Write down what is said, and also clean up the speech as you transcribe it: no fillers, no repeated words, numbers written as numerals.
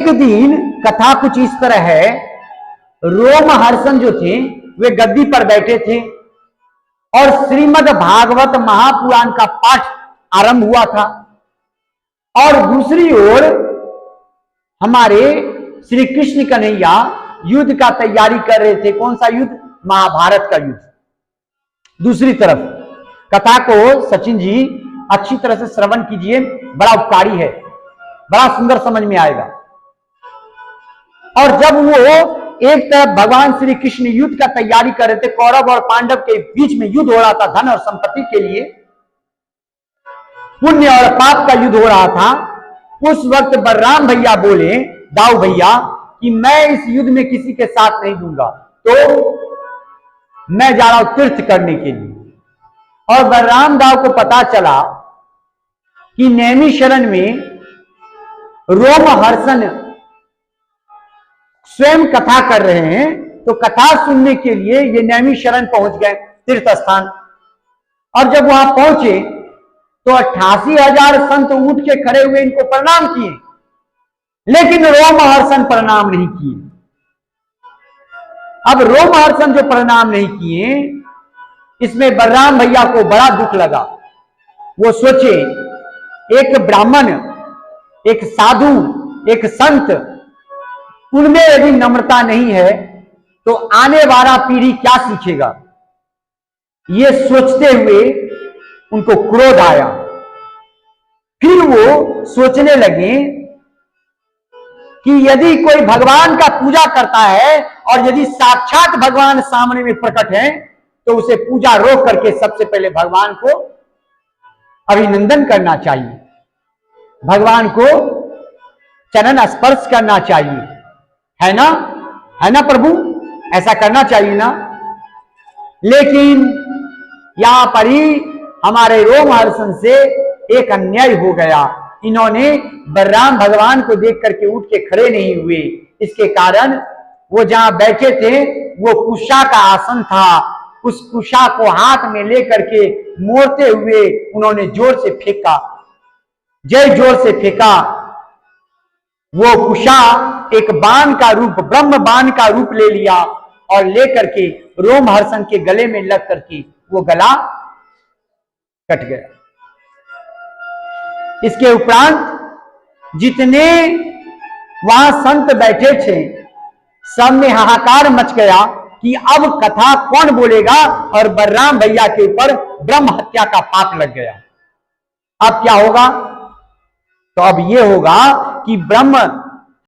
एक दिन कथा कुछ इस तरह है, रोमहर्षण जो थे वे गद्दी पर बैठे थे और श्रीमद् भागवत महापुराण का पाठ आरंभ हुआ था और दूसरी ओर हमारे श्री कृष्ण कन्हैया युद्ध का तैयारी कर रहे थे। कौन सा युद्ध? महाभारत का युद्ध। दूसरी तरफ कथा को सचिन जी अच्छी तरह से श्रवण कीजिए, बड़ा उपकारी है, बड़ा सुंदर समझ में आएगा। और जब वो एक तरफ भगवान श्री कृष्ण युद्ध का तैयारी कर रहे थे, कौरव और पांडव के बीच में युद्ध हो रहा था धन और संपत्ति के लिए, पुण्य और पाप का युद्ध हो रहा था। उस वक्त बलराम भैया बोले, दाऊ भैया, कि मैं इस युद्ध में किसी के साथ नहीं दूंगा, तो मैं जा रहा हूं तीर्थ करने के लिए। और बलराम दाऊ को पता चला कि नैमिषारण्य में रोमहर्षण स्वयं कथा कर रहे हैं, तो कथा सुनने के लिए ये नैमिषारण्य पहुंच गए, तीर्थ स्थान। और जब वहां पहुंचे तो 88,000 संत उठ के खड़े हुए इनको प्रणाम किए, लेकिन रोमहर्षण प्रणाम नहीं किए। अब रोमहर्षण जो प्रणाम नहीं किए, इसमें बलराम भैया को बड़ा दुख लगा। वो सोचे, एक ब्राह्मण, एक साधु, एक संत, उनमें यदि नम्रता नहीं है तो आने वाला पीढ़ी क्या सीखेगा? ये सोचते हुए उनको क्रोध आया। फिर वो सोचने लगे कि यदि कोई भगवान का पूजा करता है और यदि साक्षात भगवान सामने में प्रकट है तो उसे पूजा रोक करके सबसे पहले भगवान को अभिनंदन करना चाहिए, भगवान को चरण स्पर्श करना चाहिए, है ना? है ना प्रभु? ऐसा करना चाहिए ना। लेकिन यहां पर ही हमारे रोमहर्षण से एक अन्याय हो गया। इन्होंने बलराम भगवान को देख करके उठ के खड़े नहीं हुए। इसके कारण वो जहां बैठे थे वो कुशा का आसन था, उस कुशा को हाथ में लेकर के मोड़ते हुए उन्होंने जोर से फेंका, जय जोर से फेंका। वो कुशा एक बाण का रूप, ब्रह्म बाण का रूप ले लिया और लेकर के रोमहर्षण के गले में लग करके वो गला कट गया। इसके उपरांत जितने वहां संत बैठे थे सब में हाहाकार मच गया कि अब कथा कौन बोलेगा, और बलराम भैया के ऊपर ब्रह्म हत्या का पाप लग गया। अब क्या होगा? तो अब यह होगा कि ब्रह्म